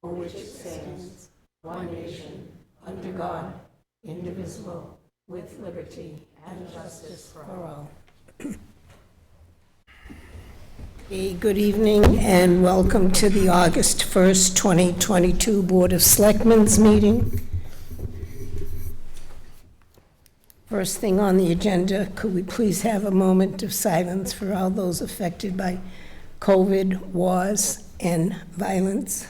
for which it stands, one nation, under God, indivisible, with liberty and justice for all. Good evening and welcome to the August 1st, 2022 Board of Selectmen's meeting. First thing on the agenda, could we please have a moment of silence for all those affected by COVID, wars, and violence?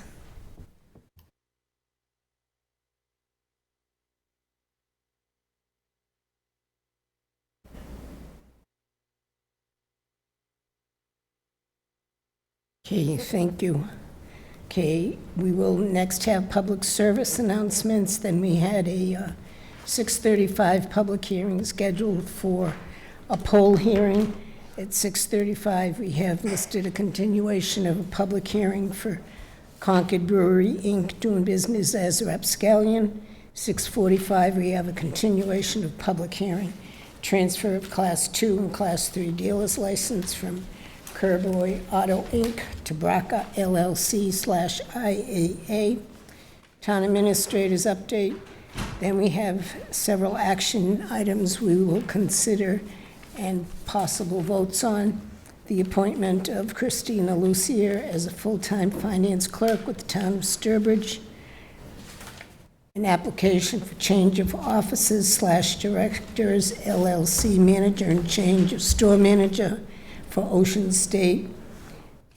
Okay, thank you. Okay, we will next have public service announcements. Then we had a 6:35 public hearing scheduled for a poll hearing. At 6:35, we have listed a continuation of a public hearing for Concord Brewery, Inc., doing business as Rapscallion. 6:45, we have a continuation of public hearing, transfer of Class 2 and Class 3 dealer's license from Kerboy Auto Inc. to Braca LLC/IAA. Town Administrator's update. Then we have several action items we will consider and possible votes on. The appointment of Christina Lucier as a full-time finance clerk with the town of Sturbridge. An application for change of offices/directors, LLC manager, and change of store manager for Ocean State.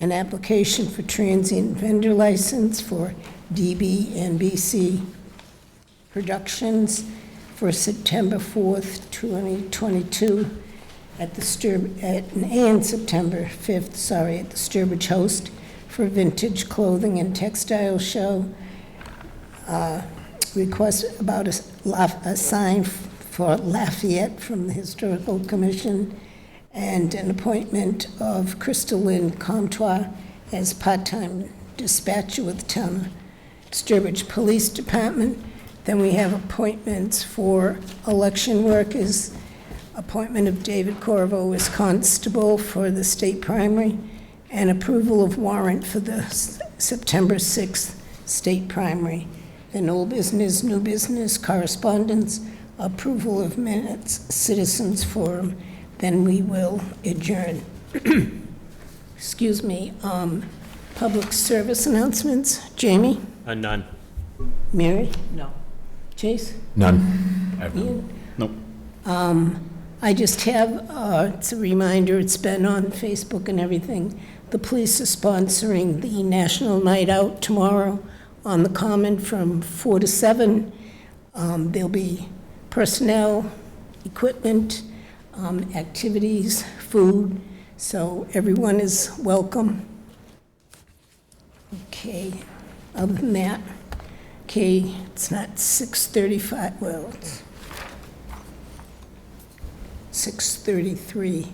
An application for transient vendor license for DB&BC Productions for September 4th, 2022 and September 5th, at the Sturbridge Host for Vintage Clothing and Textile Show. Request about a sign for Lafayette from the Historical Commission, and an appointment of Crystal Lynn Comtois as part-time dispatcher with the town Sturbridge Police Department. Then we have appointments for election workers, appointment of David Corvo as constable for the state primary, and approval of warrant for the September 6th state primary. Then old business, new business, correspondence, approval of minutes, citizens forum. Then we will adjourn. Excuse me. Public service announcements. Jamie? None. Mary? No. Chase? None. Ian? Nope. I just have, it's a reminder, it's been on Facebook and everything. The police are sponsoring the National Night Out tomorrow on the Common from 4 to 7. There'll be personnel, equipment, activities, food, so everyone is welcome. Okay, other than that, okay, it's not 6:35, well, it's 6:33,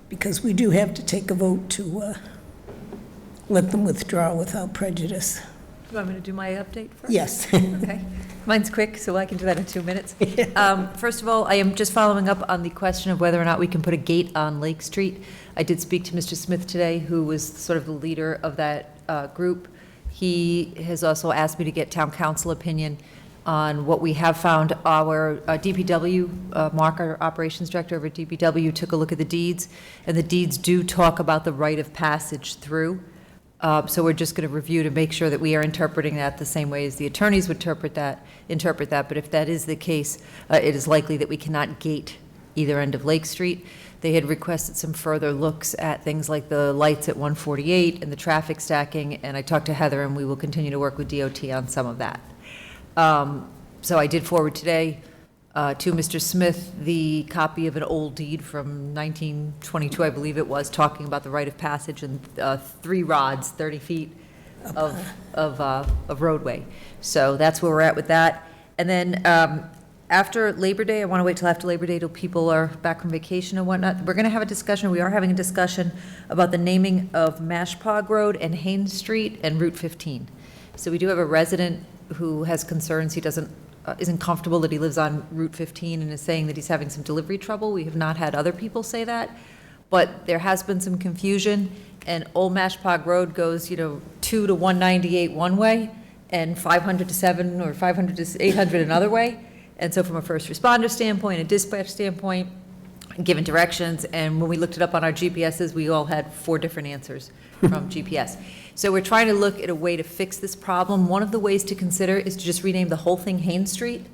because we do have to take a vote to let them withdraw without prejudice. You want me to do my update first? Yes. Okay. Mine's quick, so I can do that in 2 minutes. First of all, I am just following up on the question of whether or not we can put a gate on Lake Street. I did speak to Mr. Smith today, who was sort of the leader of that group. He has also asked me to get town council opinion on what we have found. Our DPW, Mark, our operations director over at DPW, took a look at the deeds, and the deeds do talk about the right of passage through. So we're just going to review to make sure that we are interpreting that the same way as the attorneys would interpret that. But if that is the case, it is likely that we cannot gate either end of Lake Street. They had requested some further looks at things like the lights at 148 and the traffic stacking, and I talked to Heather, and we will continue to work with DOT on some of that. So I did forward today to Mr. Smith the copy of an old deed from 1922, I believe it was, talking about the right of passage and 3 rods, 30 feet of roadway. So that's where we're at with that. And then after Labor Day, I want to wait till after Labor Day till people are back from vacation and whatnot. We're going to have a discussion, we are having a discussion about the naming of Mashpog Road and Haynes Street and Route 15. So we do have a resident who has concerns. He isn't comfortable that he lives on Route 15 and is saying that he's having some delivery trouble. We have not had other people say that, but there has been some confusion, and Old Mashpog Road goes, 2 to 198 one way, and 500 to 7 or 500 to 800 another way. And so from a first responder standpoint, a dispatch standpoint, given directions, and when we looked it up on our GPSs, we all had 4 different answers from GPS. So we're trying to look at a way to fix this problem. One of the ways to consider is to just rename the whole thing Haynes Street,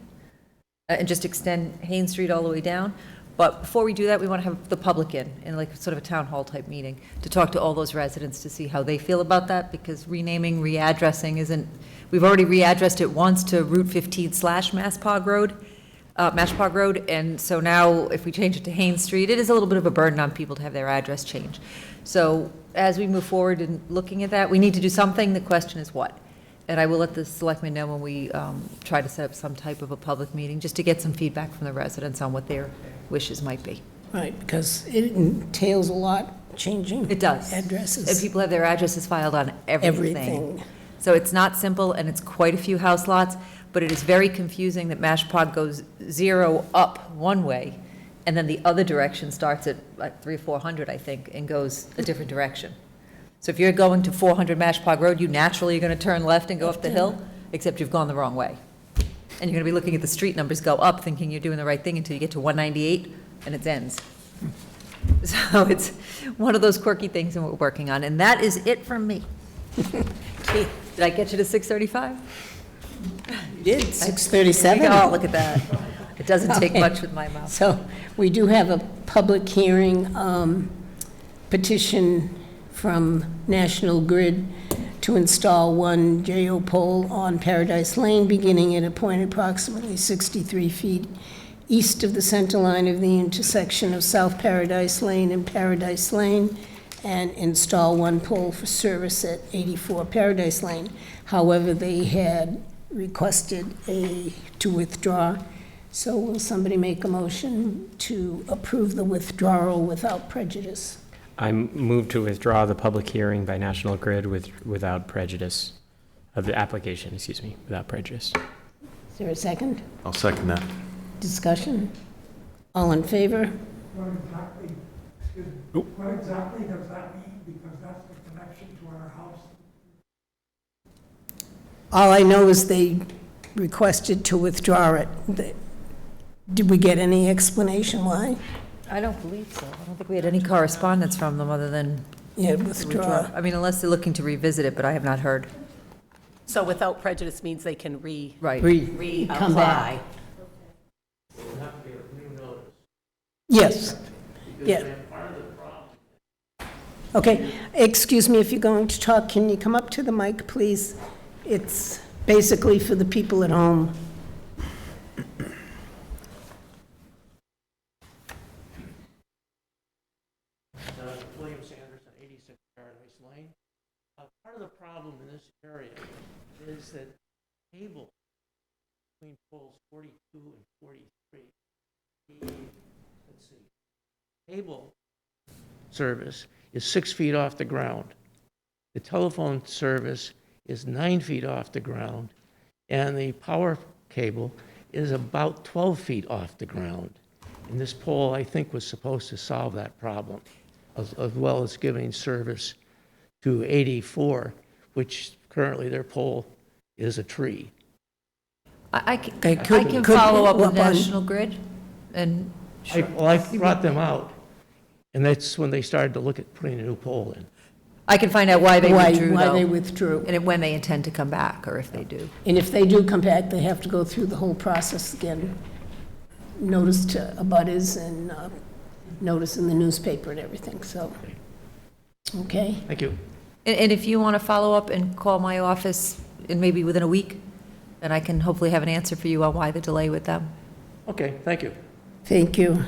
and just extend Haynes Street all the way down. But before we do that, we want to have the public in like sort of a town hall type meeting, to talk to all those residents to see how they feel about that, because renaming, readdressing isn't, we've already readdressed it once to Route 15/Masspog Road, Mashpog Road, and so now if we change it to Haynes Street, it is a little bit of a burden on people to have their address changed. So as we move forward in looking at that, we need to do something. The question is what? And I will let the selectmen know when we try to set up some type of a public meeting, just to get some feedback from the residents on what their wishes might be. Right, because it entails a lot, changing. It does. Addresses. And people have their addresses filed on everything. Everything. So it's not simple, and it's quite a few house lots, but it is very confusing that Mashpog goes 0 up one way, and then the other direction starts at like 300 or 400, I think, and goes a different direction. So if you're going to 400 Mashpog Road, you naturally are going to turn left and go up the hill, except you've gone the wrong way. And you're going to be looking at the street numbers go up, thinking you're doing the right thing, until you get to 198, and it ends. So it's one of those quirky things that we're working on, and that is it from me. Did I get you to 6:35? You did, 6:37. Oh, look at that. It doesn't take Okay. much with my mouth. So we do have a public hearing, petition from National Grid to install one JO pole on Paradise Lane, beginning at a point approximately 63 feet east of the center line of the intersection of South Paradise Lane and Paradise Lane, and install one pole for service at 84 Paradise Lane. However, they had requested to withdraw. So will somebody make a motion to approve the withdrawal without prejudice? I move to withdraw the public hearing by National Grid without prejudice, of the application, excuse me, without prejudice. Is there a second? I'll second that. Discussion? All in favor? What exactly, what exactly does that mean? Because that's the connection to our house. All I know is they requested to withdraw it. Did we get any explanation why? I don't believe so. I don't think we had any correspondence from them other than Yeah, withdraw. I mean, unless they're looking to revisit it, but I have not heard. So without prejudice means they can Right. Come back. reapply. Yes. Yeah. Okay, excuse me, if you're going to talk, can you come up to the mic, please? It's basically for the people at home. William Sanderson, 86 Paradise Lane. Part of the problem in this area is that cable between poles 42 and 43, let's see, cable service is 6 feet off the ground. The telephone service is 9 feet off the ground, and the power cable is about 12 feet off the ground. And this pole, I think, was supposed to solve that problem, as well as giving service to 84, which currently their pole is a tree. I Okay, can could- follow up with what one? National Grid, and I brought them out, and that's when they started to look at putting a new pole in. I can find out why they withdrew, Why they though, withdrew. and when they intend to come back, or if they do. And if they do come back, they have to go through the whole process again. Notice to abutters and notice in the newspaper and everything, so. Okay, Thank you. And if you want to follow up and call my office, and maybe within a week, then I can hopefully have an answer for you on why the delay with them. Okay, thank you. thank you.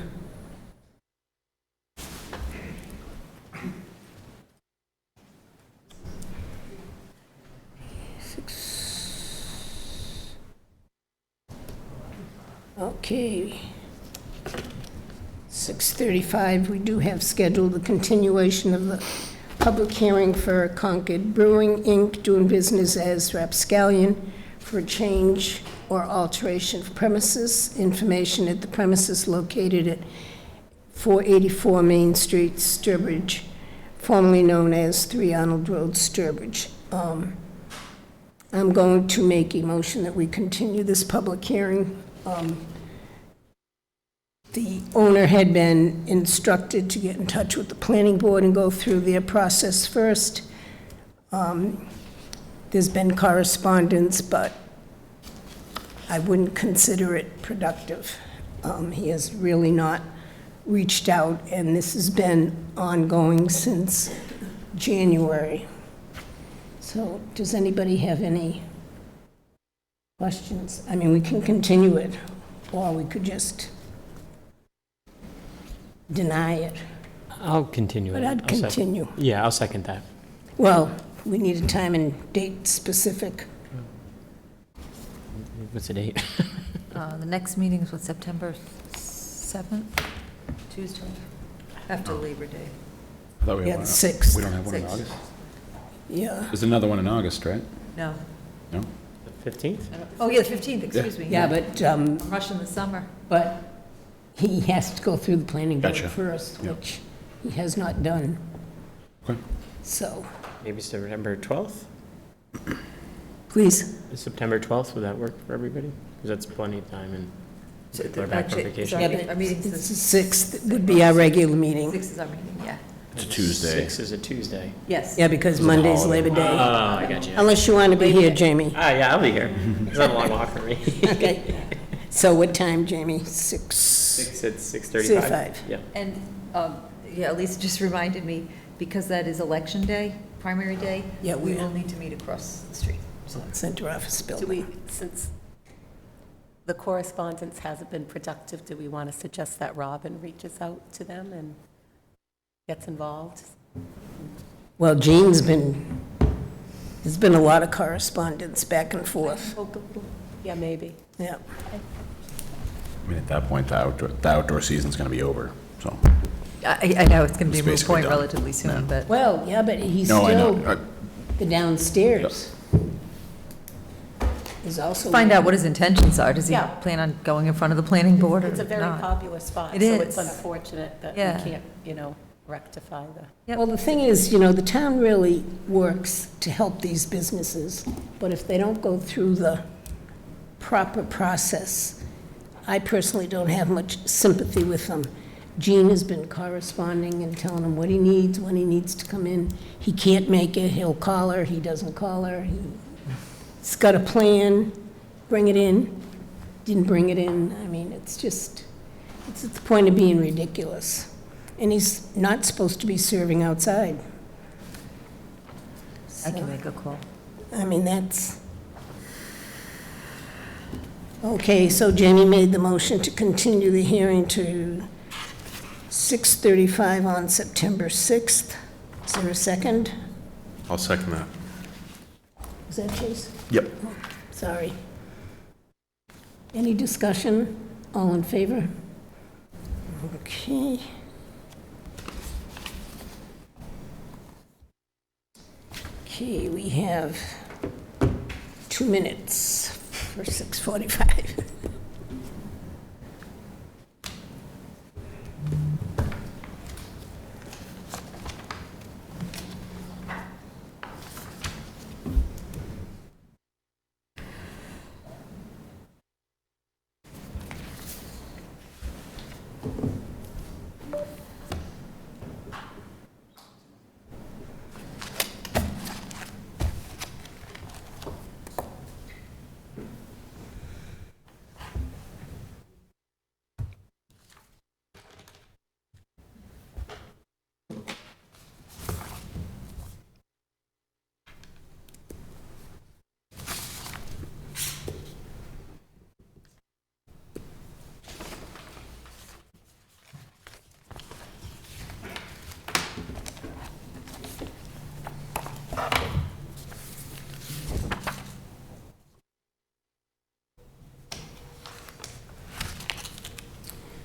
Okay. 6:35, we do have scheduled the continuation of the public hearing for Concord Brewing, Inc., doing business as Rapscallion, for a change or alteration of premises. Information at the premises located at 484 Main Street, Sturbridge, formerly known as 3 Arnold Road, Sturbridge. I'm going to make a motion that we continue this public hearing. The owner had been instructed to get in touch with the planning board and go through their process first. There's been correspondence, but I wouldn't consider it productive. He has really not reached out, and this has been ongoing since January. So does anybody have any questions? I mean, we can continue it, or we could just deny it. I'll continue it. But I'd I'll second- continue. Yeah, I'll second that. Well, we need a time and date specific. What's the date? The next meeting is what, September 7th? Tuesday? After Labor Day. I thought we had Yeah, one. the 6th. We don't have one in Sixth. August? Yeah. There's another one in August, right? No. No? The 15th? Oh, yeah, the 15th, excuse me. Yeah, but, I'm rushing the summer. but he has to go through the planning board Gotcha. first, Yeah. which he has not done. Okay. So, Maybe September 12th? please. Is September 12th, would that work for everybody? Because that's plenty of time and So people are back from actually, vacation. sorry. Yeah, but our meeting's the it's the 6th, it would be our regular meeting. 6th is our meeting, yeah. It's a Tuesday. 6 is a Tuesday. Yes. Yeah, because It's a Monday's holiday. Labor Oh, Day. I got you. Unless you want to be here, Jamie. Ah, yeah, I'll be here. It's not a long walk for me. Okay. So what time, Jamie? 6? 6 at 6:35? 6:35. Yeah. And, yeah, Lisa just reminded me, because that is election day, primary day, Yeah, we we- will need to meet across the street. Center office Do building. we, since the correspondence hasn't been productive, do we want to suggest that Robin reaches out to them and gets involved? Well, there's been a lot of correspondence back and forth. Yeah, maybe. Yeah. I mean, at that point, the outdoor season's gonna be over, so. I know, it's going to be a It's moot basically point done. relatively soon, Yeah. but. Well, yeah, but he's No, I know. still, the downstairs is also. Find out what his intentions are. Does he Yeah. plan on going in front of the planning board or It's a very not? popular spot, It so it's is. unfortunate that Yeah. we can't, rectify the. Yep. Well, the thing is, the town really works to help these businesses, but if they don't go through the proper process, I personally don't have much sympathy with them. Gene has been corresponding and telling him what he needs, when he needs to come in. He can't make it, he'll call her, he doesn't call her. He's got a plan, bring it in, didn't bring it in. I mean, it's at the point of being ridiculous. And he's not supposed to be serving outside. I can make a call. I mean, that's... Okay, so Jamie made the motion to continue the hearing to 6:35 on September 6th. Is there a second? I'll second that. Is that Chase? Yep. Sorry. Any discussion? All in favor? Okay. Okay, we have 2 minutes for 6:45.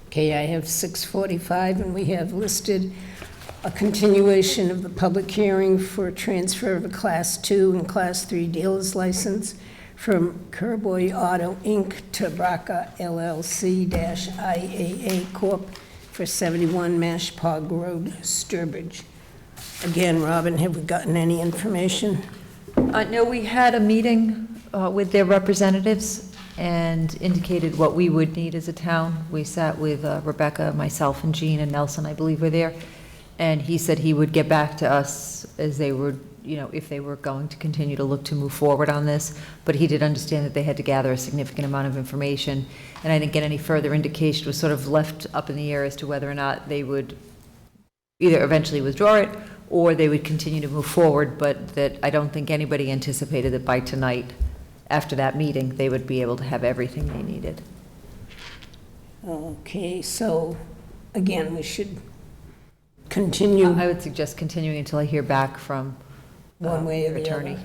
Okay, I have 6:45, and we have listed a continuation of the public hearing for transfer of a Class 2 and Class 3 dealer's license from Kerboy Auto, Inc. to Braca LLC-IAA Corp. for 71 Mashpog Road, Sturbridge. Again, Robin, have we gotten any information? No, we had a meeting with their representatives and indicated what we would need as a town. We sat with Rebecca, myself, and Jean, and Nelson, I believe, were there. And he said he would get back to us as they were, if they were going to continue to look to move forward on this. But he did understand that they had to gather a significant amount of information. And I didn't get any further indication. It was sort of left up in the air as to whether or not they would either eventually withdraw it or they would continue to move forward. But that I don't think anybody anticipated that by tonight, after that meeting, they would be able to have everything they needed. Okay, so again, we should continue I would suggest continuing until I hear back from one way or your the attorney. other.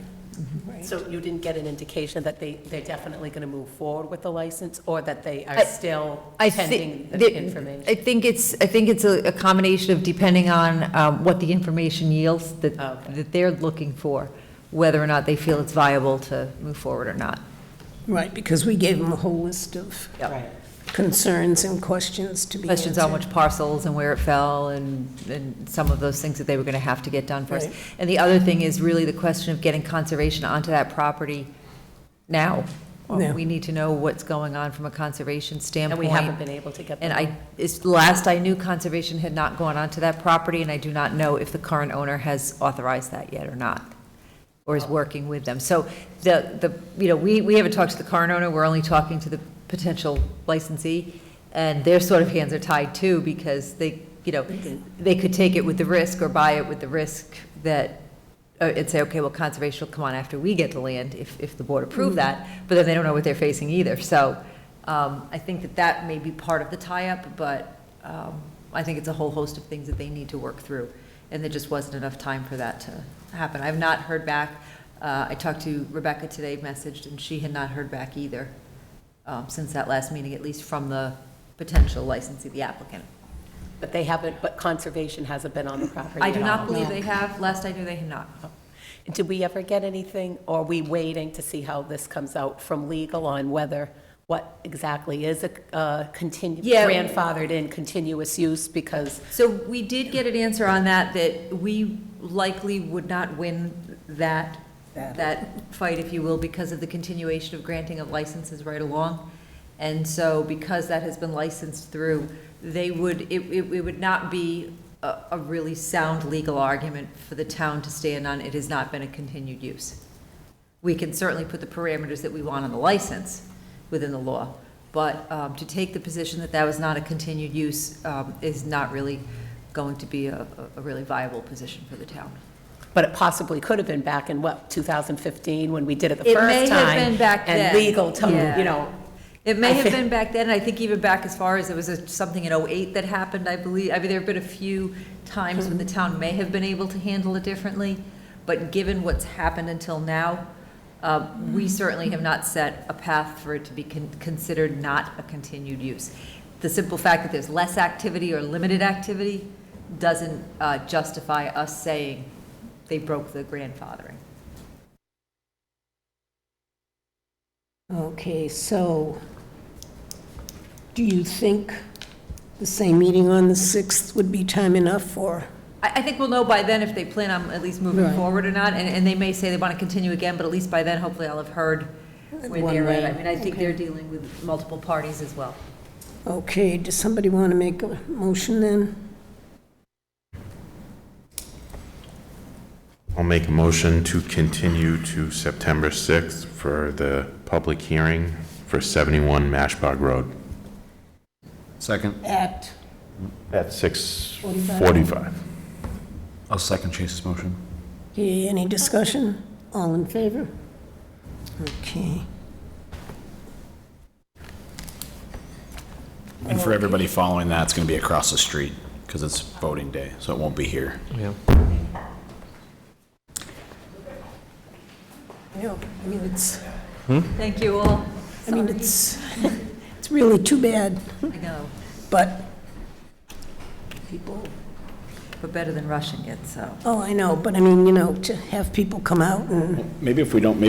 Right. So you didn't get an indication that they're definitely going to move forward with the license, or that they are still pending the information? I think it's a combination of depending on what the information yields that they're looking for, whether or not they feel it's viable to move forward or not. Right, because we gave them a whole list of Right. concerns and questions to be Questions on answered. which parcels and where it fell and some of those things that they were going to have to get done first. Right. And the other thing is really the question of getting conservation onto that property now. Yeah. We need to know what's going on from a conservation And standpoint. we haven't been able to get them. And last I knew, conservation had not gone onto that property, and I do not know if the current owner has authorized that yet or not, or is working with them. So we haven't talked to the current owner, we're only talking to the potential licensee, and their sort of hands are tied too, because they could take it with the risk or buy it with the risk that, and say, okay, well, conservation will come on after we get the land, if the board approved that, but then they don't know what they're facing either. So I think that may be part of the tie-up, but I think it's a whole host of things that they need to work through, and there just wasn't enough time for that to happen. I've not heard back. I talked to Rebecca today, messaged, and she had not heard back either since that last meeting, at least from the potential licensee, the applicant. But they haven't, but conservation hasn't been on the property I do at not all. believe they have. Last I knew, they had not. Did we ever get anything, or are we waiting to see how this comes out from legal on what exactly is a Yeah. grandfathered in continuous use? Because So we did get an answer on that we likely would not win that fight, if you will, because of the continuation of granting of licenses right along. And so because that has been licensed through, it would not be a really sound legal argument for the town to stand on. It has not been a continued use. We can certainly put the parameters that we want on the license within the law, but to take the position that that was not a continued use is not really going to be a really viable position for the town. But it possibly could have been back in, 2015, when we did it the It first may time? have been back then. And legal, Yeah. It may have been back then, and I think even back as far as there was something in '08 that happened, I believe. I mean, there have been a few times when the town may have been able to handle it differently, but given what's happened until now, we certainly have not set a path for it to be considered not a continued use. The simple fact that there's less activity or limited activity doesn't justify us saying they broke the grandfathering. Okay, so do you think the same meeting on the 6th would be time enough for? I think we'll know by then if they plan on at least moving Right. forward or not, and they may say they want to continue again, but at least by then, hopefully I'll have heard where One they're at. way. I mean, I think Okay. they're dealing with multiple parties as well. Okay, does somebody want to make a motion then? I'll make a motion to continue to September 6th for the public hearing for 71 Mashbog Road Second. At, at 6:45. I'll second Chase's motion. okay, any discussion? All in favor? Okay. And for everybody following that, it's going to be across the street because it's voting day, so it won't be here. Yeah. Yeah, I mean, it's, Thank you all. it's really too bad, I know, but people, but better than rushing it, so. oh, I know, but I mean, to have people come out and, Maybe if we don't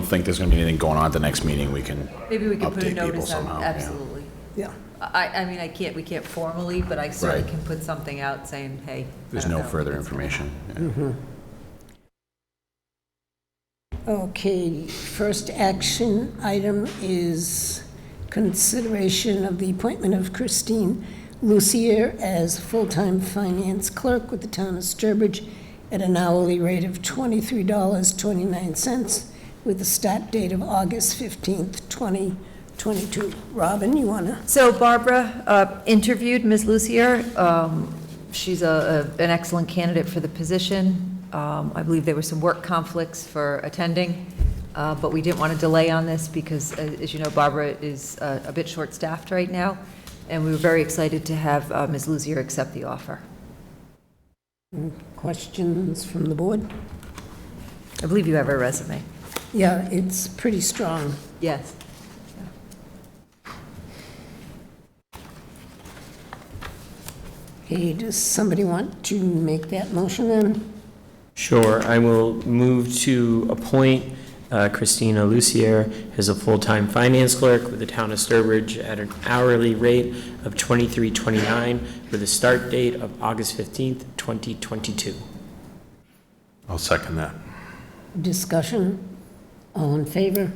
think there's going to be anything going on at the next meeting, we can Maybe we could put a update people notice out, somehow. yeah. absolutely. yeah. I mean, we can't formally, but I certainly Right. can put something out saying, hey. I There's don't no know further what's going on. information. Yeah. Okay, first action item is consideration of the appointment of Christine Lucier as full-time finance clerk with the town of Sturbridge at an hourly rate of $23.29 with a start date of August 15th, 2022. Robin, you want to? So Barbara interviewed Ms. Lucier. She's an excellent candidate for the position. I believe there were some work conflicts for attending, but we didn't want to delay on this because, as you know, Barbara is a bit short-staffed right now, and we were very excited to have Ms. Lucier accept the offer. Questions from the board? I believe you have her resume. Yeah, it's pretty strong. Yes. Okay, does somebody want to make that motion then? Sure, I will move to appoint Christina Lucier as a full-time finance clerk with the town of Sturbridge at an hourly rate of $23.29 with a start date of August 15th, 2022. I'll second that. Discussion? All in favor?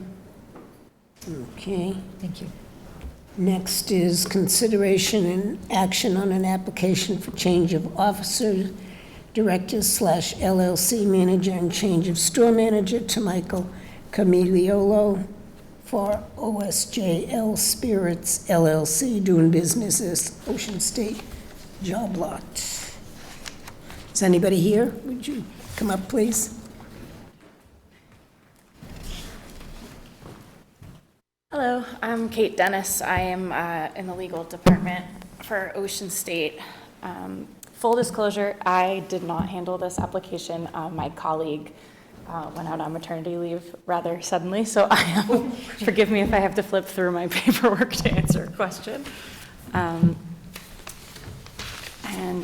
Okay. Thank you. Next is consideration and action on an application for change of officer, director/LLC manager, and change of store manager to Michael Camiliolo for OSJL Spirits LLC, doing business as Ocean State Job Lot. Is anybody here? Would you come up, please? Hello, I'm Kate Dennis. I am in the legal department for Ocean State. Full disclosure, I did not handle this application. My colleague went out on maternity leave rather suddenly, so forgive me if I have to flip through my paperwork to answer a question. And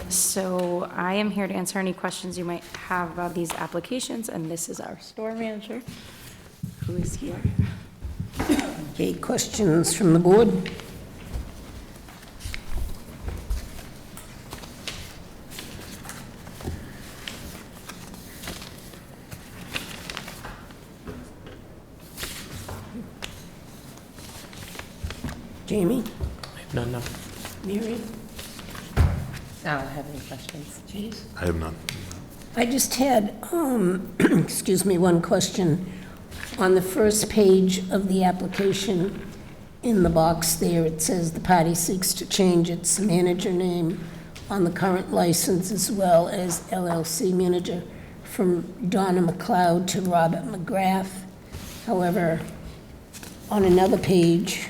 so I am here to answer any questions you might have about these applications, and this is our store manager, who is here. Okay, questions from the board? Jamie? I have none, no. Mary? I don't have any questions. Jeez. I have none. I just had, excuse me, one question. On the first page of the application, in the box there, it says the party seeks to change its manager name on the current license as well as LLC manager from Donna McLeod to Robert McGrath. However, on another page,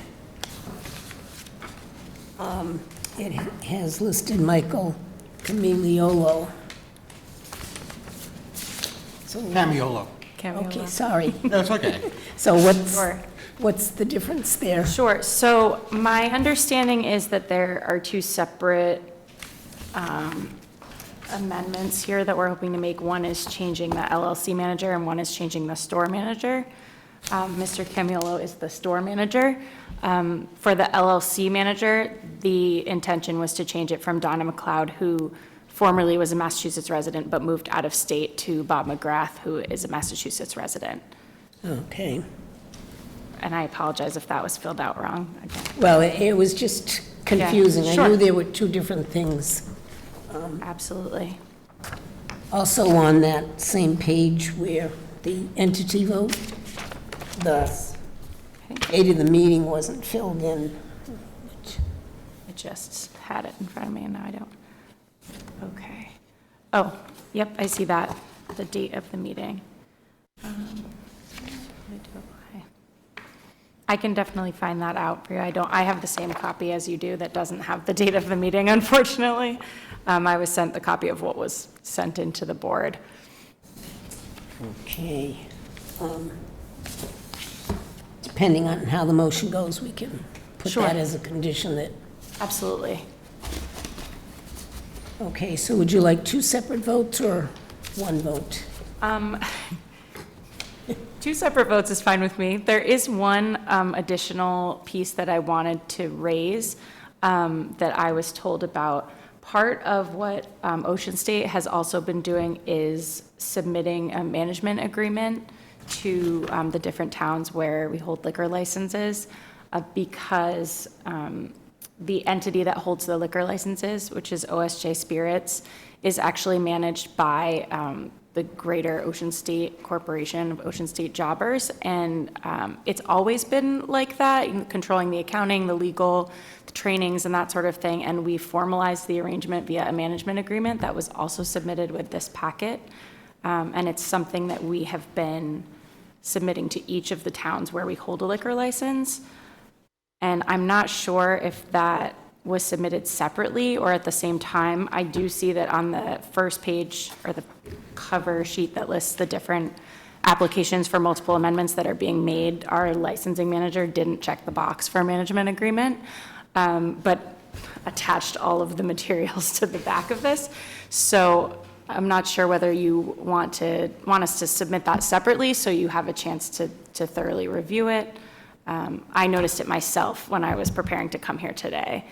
it has listed Michael Camiliolo. Camiolo. Okay, sorry. That's okay. So Sure. what's the difference there? Sure. So my understanding is that there are two separate amendments here that we're hoping to make. One is changing the LLC manager and one is changing the store manager. Mr. Camiolo is the store manager. For the LLC manager, the intention was to change it from Donna McLeod, who formerly was a Massachusetts resident but moved out of state, to Bob McGrath, who is a Massachusetts resident. Okay. And I apologize if that was filled out wrong. Well, it was just confusing. I sure. knew there were two different things. Absolutely. Also on that same page where the entity vote, the date of the meeting wasn't filled in. I just had it in front of me and now I don't. Okay. Oh, yep, I see that, the date of the meeting. I can definitely find that out for you. I have the same copy as you do that doesn't have the date of the meeting, unfortunately. I was sent the copy of what was sent into the board. Okay. Depending on how the motion goes, we can put Sure. that as a condition that, Absolutely. okay, so would you like two separate votes or one vote? Two separate votes is fine with me. There is one additional piece that I wanted to raise that I was told about. Part of what Ocean State has also been doing is submitting a management agreement to the different towns where we hold liquor licenses because the entity that holds the liquor licenses, which is OSJ Spirits, is actually managed by the Greater Ocean State Corporation of Ocean State Jobbers. And it's always been like that, controlling the accounting, the legal, the trainings, and that sort of thing. And we formalized the arrangement via a management agreement that was also submitted with this packet. And it's something that we have been submitting to each of the towns where we hold a liquor license. And I'm not sure if that was submitted separately or at the same time. I do see that on the first page or the cover sheet that lists the different applications for multiple amendments that are being made, our licensing manager didn't check the box for a management agreement, but attached all of the materials to the back of this. So I'm not sure whether you want us to submit that separately so you have a chance to thoroughly review it. I noticed it myself when I was preparing to come here today,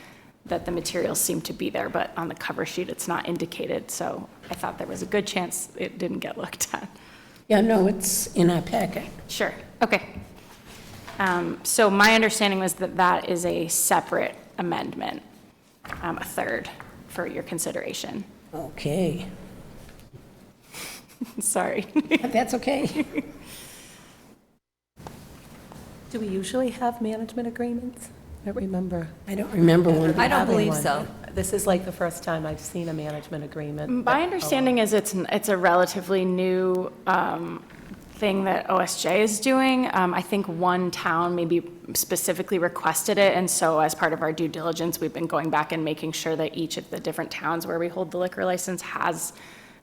that the materials seem to be there, but on the cover sheet, it's not indicated. So I thought there was a good chance it didn't get looked at. Yeah, no, it's in our packet. Sure, okay. So my understanding was that that is a separate amendment, a third for your consideration. Okay, Sorry. that's okay. Do we usually have management agreements? I don't remember. I don't remember one. I don't having believe one. so. This is like the first time I've seen a management agreement. My understanding is it's a relatively new thing that OSJ is doing. I think one town maybe specifically requested it, and so as part of our due diligence, we've been going back and making sure that each of the different towns where we hold the liquor license has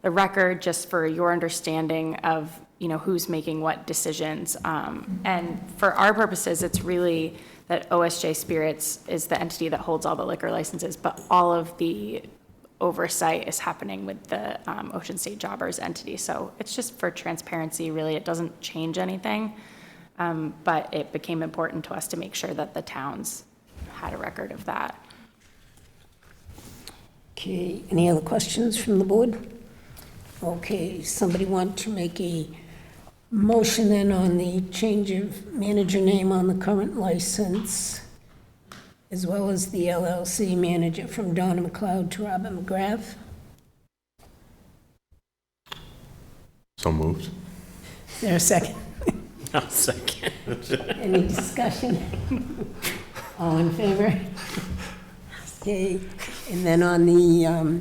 the record, just for your understanding of, you know, who's making what decisions. And for our purposes, it's really that OSJ Spirits is the entity that holds all the liquor licenses, but all of the oversight is happening with the Ocean State Jobbers entity. So it's just for transparency, really. It doesn't change anything, but it became important to us to make sure that the towns had a record of that. Okay, any other questions from the board? Okay, somebody want to make a motion then on the change of manager name on the current license, as well as the LLC manager from Donna McLeod to Robin McGrath? So moved. Is there a second? I'll second. Any discussion? All in favor? Okay, and then on the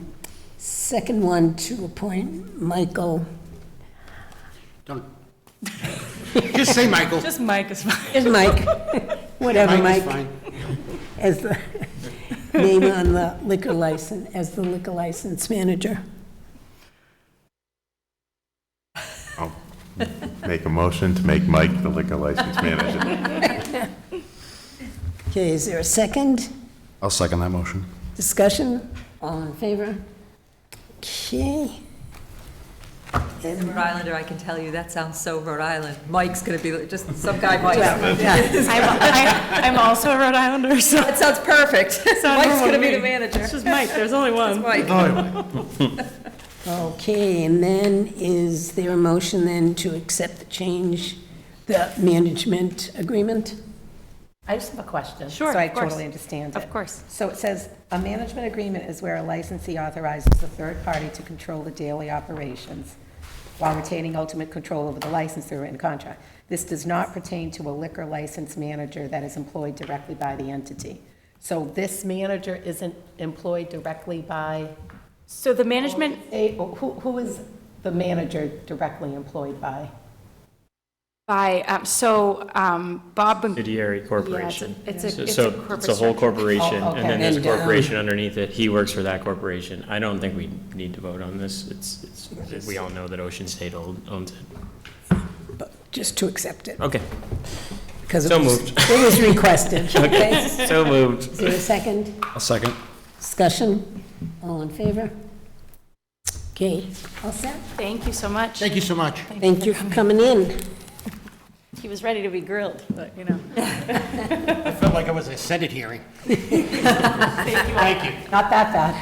second one, to appoint Michael. Just say Michael. Just Mike is fine. Is Mike, whatever, Mike is Mike, fine. as the name on the liquor license, as the liquor license manager. I'll make a motion to make Mike the liquor license manager. Okay, is there a second? I'll second that motion. Discussion? All in favor? Okay. As a Rhode Islander, I can tell you, that sounds so Rhode Island. Mike's going to be just some guy Mike. I'm also a Rhode Islander, so. That sounds perfect. Mike's going to be the manager. It's just Mike, there's only one. Mike. Okay, and then is there a motion then to accept the change, the management agreement? I just have a question. Sure, So I of course. totally understand it. Of course. So it says, a management agreement is where a licensee authorizes a third party to control the daily operations while retaining ultimate control over the license through a written contract. This does not pertain to a liquor license manager that is employed directly by the entity. So this manager isn't employed directly by, So the management, who is the manager directly employed by? by, Bob. Subsidiary corporation. Yeah, it's a So corporate it's a whole structure. corporation, Oh, okay. and then there's a And, corporation underneath it. He works for that corporation. I don't think we need to vote on this. We all know that Ocean State owns it. But just to accept it, Okay, because So moved. it was requested. Okay, so moved. is there a second? I'll second. Discussion? All in favor? Okay, all set? Thank you so much. Thank you so much. Thank you for coming in. He was ready to be grilled, but, you know. I felt like it was a Senate hearing. Thank you. Not that bad.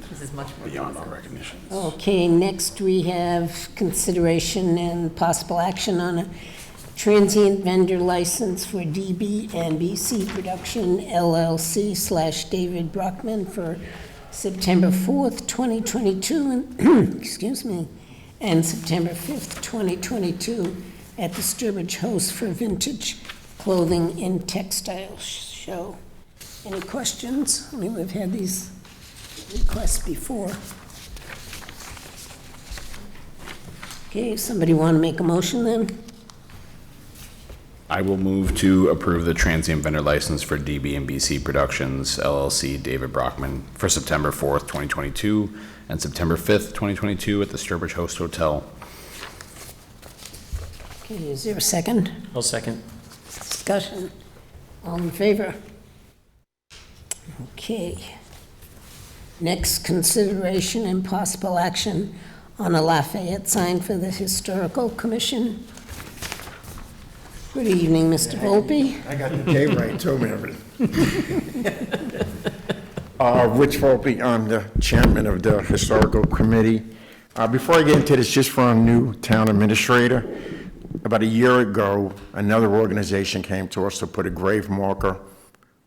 This is is much more. Beyond all recognition. Okay, next we have consideration and possible action on a transient vendor license for DB and BC Production LLC / David Brockman for September 4th, 2022, and, excuse me, and September 5th, 2022, at the Sturbridge House for Vintage Clothing and Textile Show. Any questions? I mean, we've had these requests before. Okay, somebody want to make a motion then? I will move to approve the transient vendor license for DB and BC Productions LLC, David Brockman, for September 4th, 2022, and September 5th, 2022, at the Sturbridge Host Hotel. Okay, is there a second? I'll second. Discussion. All in favor? Okay. Next, consideration and possible action on a Lafayette sign for the Historical Commission. Good evening, Mr. Volpe. I got the day right, too, Mary. Rich Volpe, I'm the chairman of the Historical Committee. Before I get into this, just for our new town administrator, about a year ago, another organization came to us to put a grave marker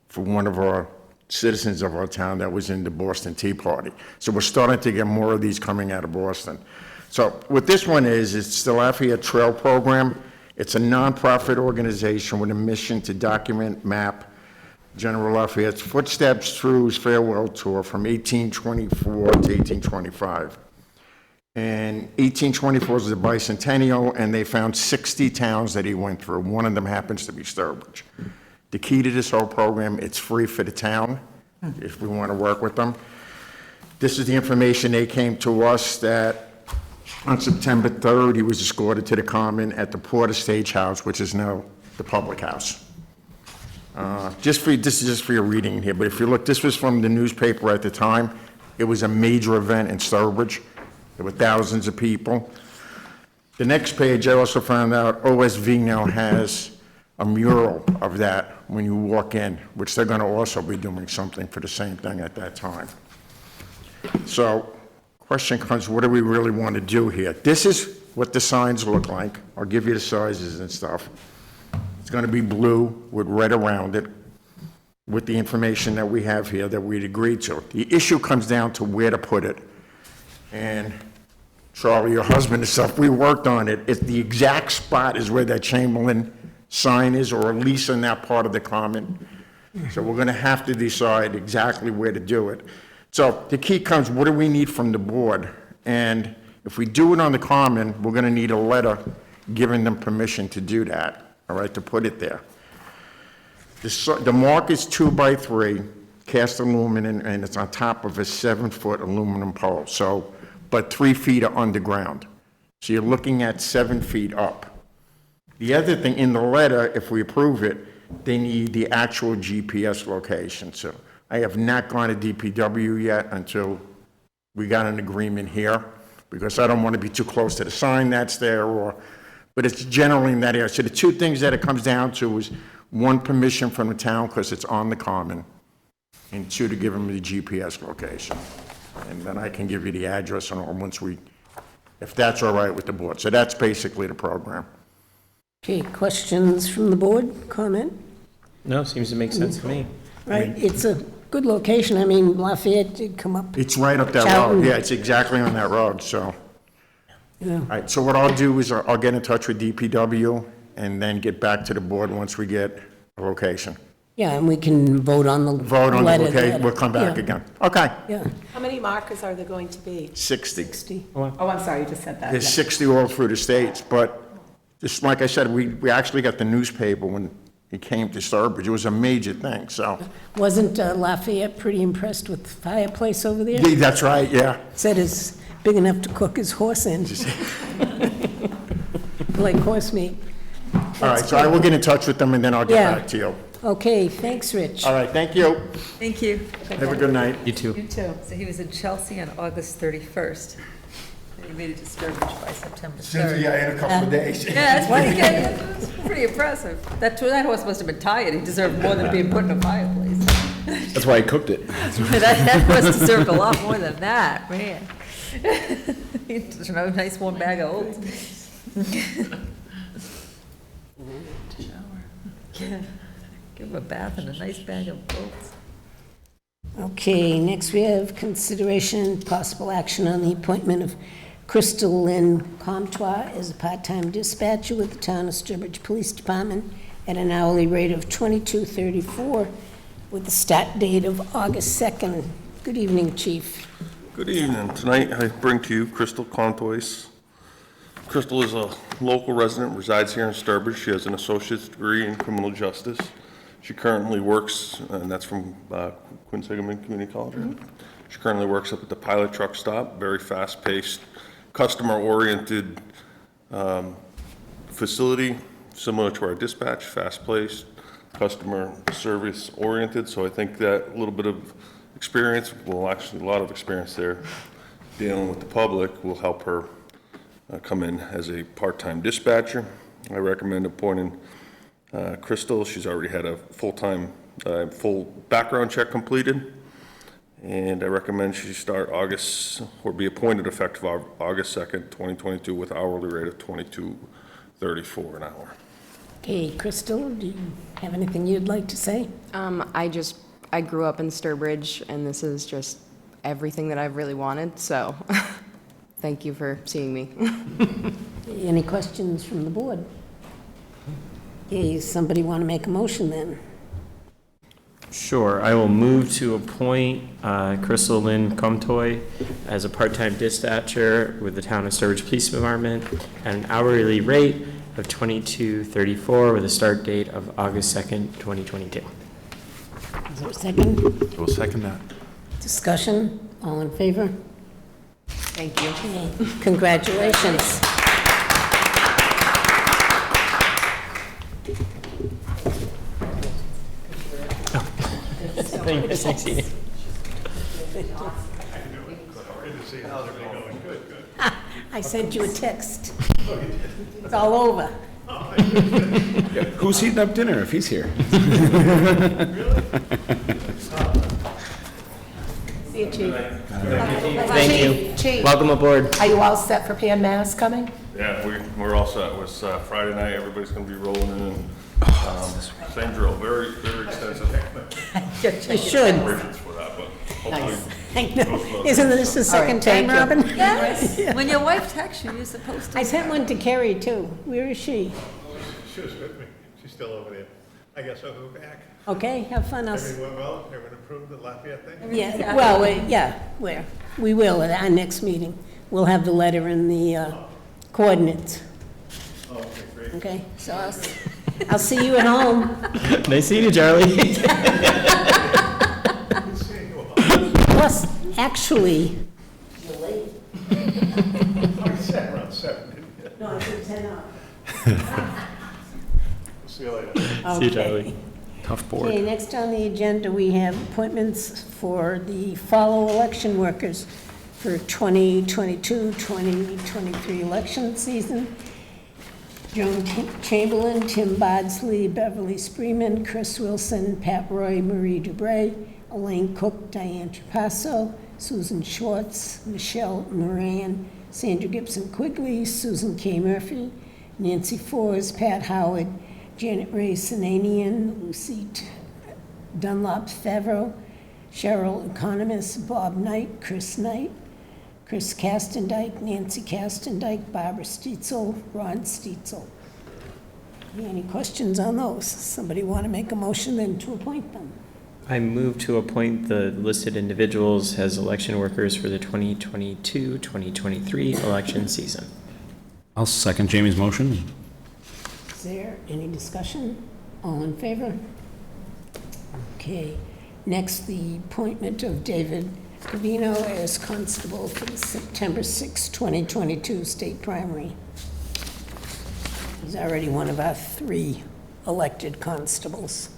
for one of our citizens of our town that was in the Boston Tea Party. So we're starting to get more of these coming out of Boston. So what this one is, it's the Lafayette Trail Program. It's a nonprofit organization with a mission to document, map General Lafayette's footsteps through his farewell tour from 1824 to 1825. And 1824 is the bicentennial, and they found 60 towns that he went through. One of them happens to be Sturbridge. The key to this whole program, it's free for the town if we want to work with them. This is the information they came to us that on September 3rd, he was escorted to the Common at the Porter Stage House, which is now the Public House. This is just for your reading here, but if you look, this was from the newspaper at the time. It was a major event in Sturbridge. There were thousands of people. The next page, I also found out OSV now has a mural of that when you walk in, which they're going to also be doing something for the same thing at that time. So, question comes, what do we really want to do here? This is what the signs look like. I'll give you the sizes and stuff. It's going to be blue with red around it, with the information that we have here that we'd agreed to. The issue comes down to where to put it. And Charlie, your husband and stuff, we worked on it. It's the exact spot is where that Chamberlain sign is, or at least in that part of the Common. So we're going to have to decide exactly where to do it. So the key comes, what do we need from the board? And if we do it on the Common, we're going to need a letter giving them permission to do that, all right, to put it there. The mark is 2 by 3, cast aluminum, and it's on top of a 7-foot aluminum pole. So, but 3 feet are underground. So you're looking at 7 feet up. The other thing, in the letter, if we approve it, they need the actual GPS location. So I have not gone to DPW yet until we got an agreement here, because I don't want to be too close to the sign that's there, but it's generally in that area. So the two things that it comes down to is, 1, permission from the town because it's on the Common, and 2, to give them the GPS location. And then I can give you the address and all once if that's all right with the board. So that's basically the program. Okay, questions from the board? Comment? No, seems to make sense to me. Right, it's a good location. I mean, Lafayette did come up. It's right up that Chowton. road. Yeah, it's exactly on that road, so. Yeah. All right, so what I'll do is I'll get in touch with DPW and then get back to the board once we get a location. Yeah, and we can vote on the Vote on the letter location, there. we'll come back Yeah, again. Okay. Yeah, How many markers are there going to be? 60. 60. Oh, I'm sorry, you just said that. There's Yeah. 60 all through the states, but just like I said, we actually got the newspaper when he came to Sturbridge. It was a major thing, so. Wasn't Lafayette pretty impressed with the fireplace over there? Yeah, that's right, yeah. Said it's big enough to cook his horse in. Like horse meat. All right, so I will get in touch with them and then I'll get Yeah. back to you. Okay, thanks, Rich. All right, thank you. Thank you. Have a good night. You too. You too. So he was in Chelsea on August 31st. And he made it to Sturbridge by September 3rd. Yeah, in a couple of days. Yeah, that's pretty good. That's pretty impressive. That horse must have been tired. He deserved more than being put in a fireplace. That's why I cooked it. That must deserve a lot more than that, man. Just a nice warm bag of oats. Yeah, give him a bath and a nice bag of oats. Okay, next we have consideration and possible action on the appointment of Crystal Lynn Comtois as a part-time dispatcher with the Town of Sturbridge Police Department at an hourly rate of $22.34 with the start date of August 2nd. Good evening, Chief. Good evening. Tonight I bring to you Crystal Comtois. Crystal is a local resident, resides here in Sturbridge. She has an associate's degree in criminal justice. She currently works, and that's from Quinn-Sigmund Community College. She currently works up at the Pilot Truck Stop, very fast-paced, customer-oriented facility, similar to our dispatch, fast-paced, customer service-oriented. So I think that a little bit of experience, well, actually a lot of experience there, dealing with the public will help her come in as a part-time dispatcher. I recommend appointing Crystal. She's already had a full background check completed, and I recommend she start August, or be appointed effective August 2nd, 2022, with hourly rate of $22.34 an hour. Okay, Crystal, do you have anything you'd like to say? I grew up in Sturbridge, and this is just everything that I've really wanted, so thank you for seeing me. Any questions from the board? Okay, somebody want to make a motion then? Sure, I will move to appoint Crystal Lynn Comtois as a part-time dispatcher with the Town of Sturbridge Police Department at an hourly rate of $22.34 with a start date of August 2nd, 2022. Is there a second? We'll second that. Discussion? All in favor? Thank you. Okay, congratulations. Thank you. Succeeded. I sent you a text. It's all over. Who's heating up dinner if he's here? See you, Chief. Thank you. Chief, Welcome aboard. are you all set for Pan Mass coming? Yeah, we're all set. It was Friday night. Everybody's going to be rolling in. Same drill, very, very extensive. You should. Preparations for that, but hopefully. I know. Isn't this the second time, thank you. Robin? Yes, when your wife texts you, you're supposed to. I sent one to Carrie, too. Where is she? She was with me. She's still over there. I guess I'll go back. Okay, have fun. Everything went well? Everyone approved the Lafayette thing? Yeah, well, we will at our next meeting. We'll have the letter and the coordinates. Oh, okay, great. Okay, so I'll see you at home. Nice seeing you, Charlie. Good seeing you all. Plus, actually, you're late. I sat around 7, didn't you? No, I said 10 up. See you later. See you, Charlie. Tough board. Okay, next on the agenda, we have appointments for the follow election workers for 2022-2023 election season. Joan Chamberlain, Tim Bardsley, Beverly Spreeman, Chris Wilson, Pat Roy, Marie Dubray, Elaine Cook, Diane Trapasso, Susan Schwartz, Michelle Moran, Sandra Gibson Quigley, Susan K. Murphy, Nancy Forbes, Pat Howard, Janet Ray Sinanian, Lucy Dunlop Favreau, Cheryl Economist, Bob Knight, Chris Castendike, Nancy Castendike, Barbara Steitzel, Ron Steitzel. Any questions on those? Somebody want to make a motion then to appoint them? I move to appoint the listed individuals as election workers for the 2022-2023 election season. I'll second Jamie's motion. Is there any discussion? All in favor? Okay. Next, the appointment of David Covino as constable for the September 6, 2022 state primary. He's already one of our 3 elected constables.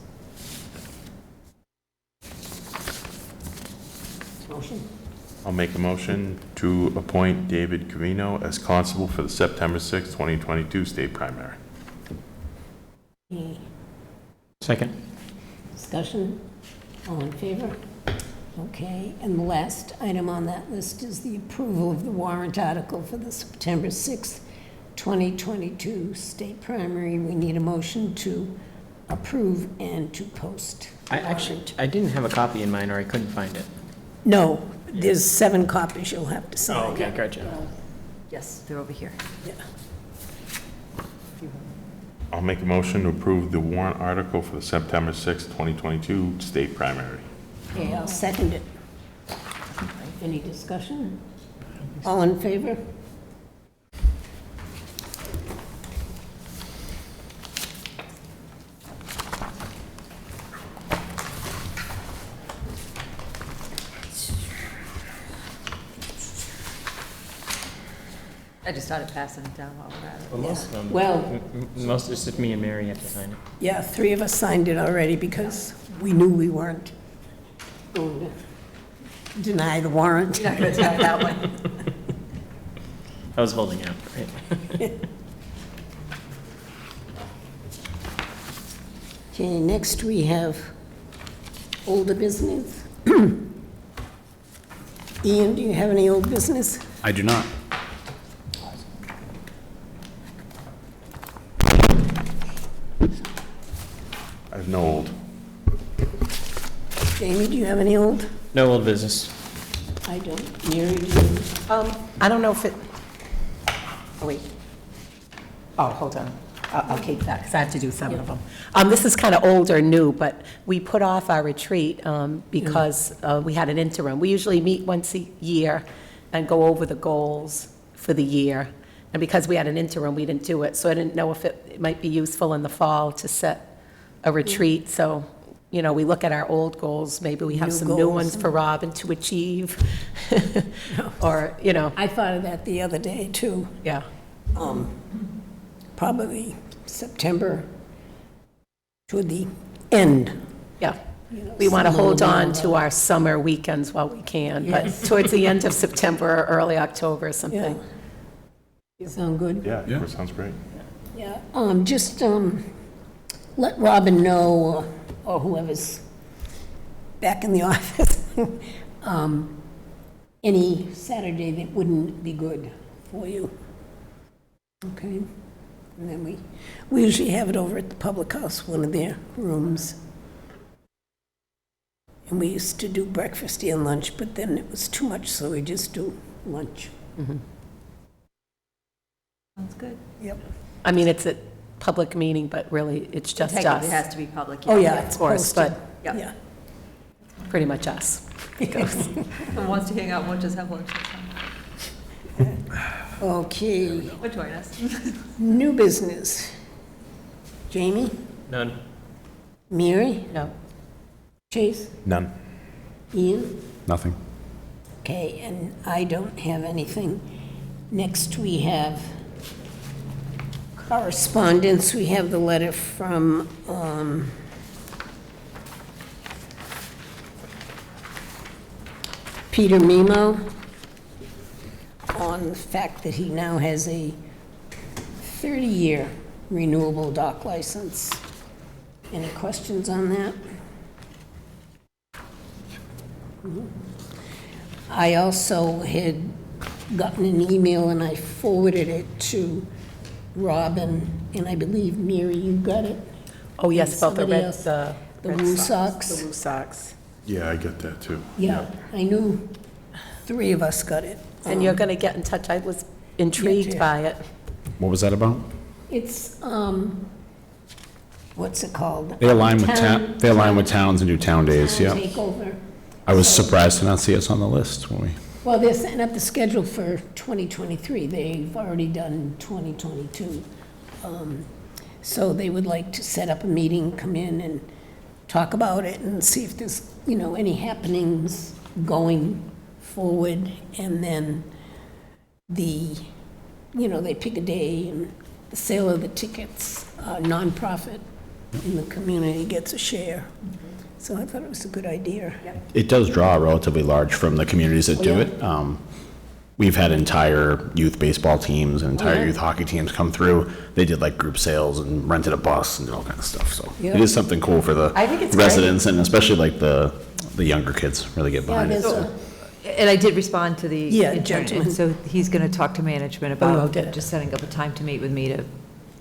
Motion? I'll make a motion to appoint David Covino as constable for the September 6, 2022 state primary. Okay. Second. Discussion? All in favor? Okay, and the last item on that list is the approval of the warrant article for the September 6th, 2022 state primary. We need a motion to approve and to post. I didn't have a copy in mine, or I couldn't find it. No, there's 7 copies you'll have to sign. Oh, okay, gotcha. Yes, they're over here. Yeah. I'll make a motion to approve the warrant article for the September 6th, 2022 state primary. Okay, I'll second it. Any discussion? All in favor? I just started passing it down while we're at it. Well, most of them. Well- Most, it's just me and Mary have to sign it. Yeah, 3 of us signed it already because we knew we weren't going to deny the warrant. You're not going to try that one. I was holding out, right? Okay, next we have older business. Ian, do you have any old business? I do not. I have no old. Jamie, do you have any old? No old business. I don't. Mary, do you? I don't know if it, oh, wait. Oh, hold on. I'll keep that, because I have to do 7 of them. This is kind of old or new, but we put off our retreat because we had an interim. We usually meet once a year and go over the goals for the year. And because we had an interim, we didn't do it. So I didn't know if it might be useful in the fall to set a retreat. So, you know, we look at our old goals, maybe we have New some new goals. ones for Robin to achieve. Or, you know, I thought of that the other day, too. yeah. Probably September toward the end. Yeah, You know, we want to summer hold will be on all to our summer weekends while we can, but Yes. towards the end of September or early October or something. Sound good? Yeah, that sounds great. Yeah, just let Robin know, or whoever's back in the office, any Saturday that wouldn't be good for you. Okay? And then we usually have it over at the public house, one of their rooms. And we used to do breakfast and lunch, but then it was too much, so we just do lunch. Sounds good. Yep. I mean, it's a public meeting, but really, it's just Technically, it has us. to be public. Oh, yeah, Of it's course, posted. but Yeah. pretty much us. Who wants to hang out, won't just have lunch. That's fine. Okay, Or join us. new business. Jamie? None. Mary? No. Chase? None. Ian? Nothing. Okay, and I don't have anything. Next, we have correspondence. We have the letter from Peter Mimo on the fact that he now has a 30-year renewable dock license. Any questions on that? I also had gotten an email and I forwarded it to Robin, and I believe, Mary, you got it? Oh, yes, about the Somebody red, else? the. The Red Woo Sox. Sox? The Woo Sox. Yeah, I get that too. Yeah, I knew 3 of us got it. And you're going to get in touch. I was intrigued Yeah. by it. What was that about? It's, what's it called? They align with towns and do town days, Town yeah. takeover. I was surprised to not see us on the list when we, Well, they're setting up the schedule for 2023. They've already done 2022. So they would like to set up a meeting, come in and talk about it and see if there's, any happenings going forward. And then they pick a day and the sale of the tickets, nonprofit in the community gets a share. So I thought it was a good idea. it does draw relatively large from the communities that do yeah. it. we've had entire youth baseball teams and entire youth hockey teams come through. They did like group sales and rented a bus and did all kinds of stuff. So it is something cool for the I think it's residents and especially like the younger kids really get behind it. And I did respond to the Yeah, intern, gentleman. and so he's going to talk to management about just setting up a time to meet with me to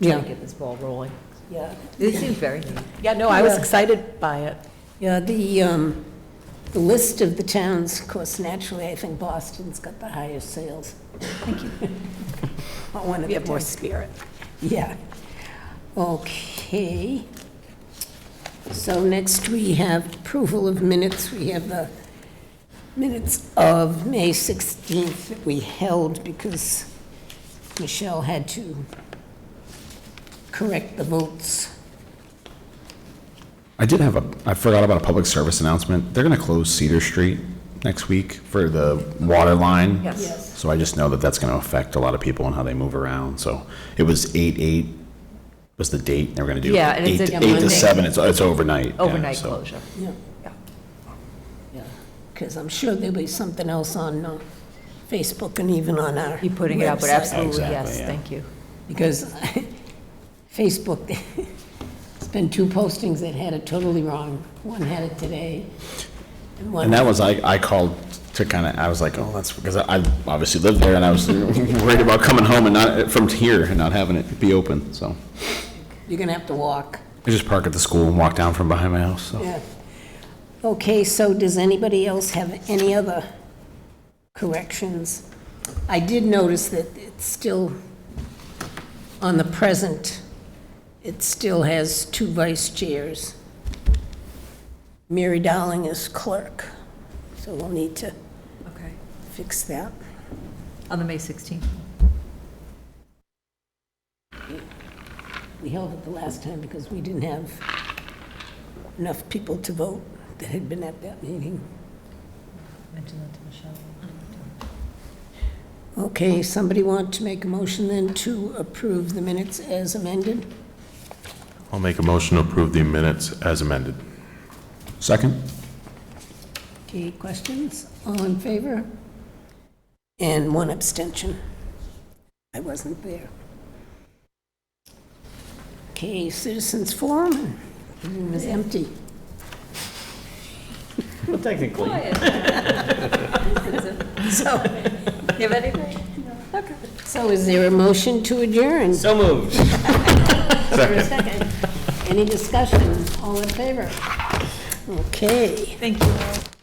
try to get this ball rolling. Yeah. It seems very neat. Yeah, no, I was excited by it. Yeah, the list of the towns, of course, naturally, I think Boston's got the highest sales. Thank you. One of We the have more towns. spirit. Yeah. Okay. So next we have approval of minutes. We have the minutes of May 16th that we held because Michelle had to correct the votes. I forgot about a public service announcement. They're going to close Cedar Street next week for the water line. Yes. So I just know that that's going to affect a lot of people and how they move around. So it was 8/8 was the date. They were going to do Yeah, and it's 8 a to Monday. 7. It's overnight. yeah, Overnight so. closure. Yeah. Yeah. Because I'm sure there'll be something else on Facebook and even on our Be putting it out, but website. absolutely, Exactly, yes, yeah. thank you. Because Facebook, it's been 2 postings that had it totally wrong. One had it today, and one... And that was, I called to kind of, I was like, oh, that's because I obviously lived there and I was worried about coming home and not, from here and not having it be open, so. You're going to have to walk. I just park at the school and walk down from behind my house, so. Yeah. Okay, so does anybody else have any other corrections? I did notice that it's still, on the present, it still has 2 vice chairs. Mary Dowling is clerk, so we'll need to fix that. On the May 16th. We held it the last time because we didn't have enough people to vote that had been at that meeting. Mention that to Michelle. Okay, somebody want to make a motion then to approve the minutes as amended? I'll make a motion to approve the minutes as amended. Second? Okay, questions? All in favor? And 1 abstention. I wasn't there. Okay, citizens forum, the room is empty. Well, technically. So, You have anything? so is there a motion to adjourn? So moved. Is there a second? Any discussion? All in favor? Okay. Thank you all.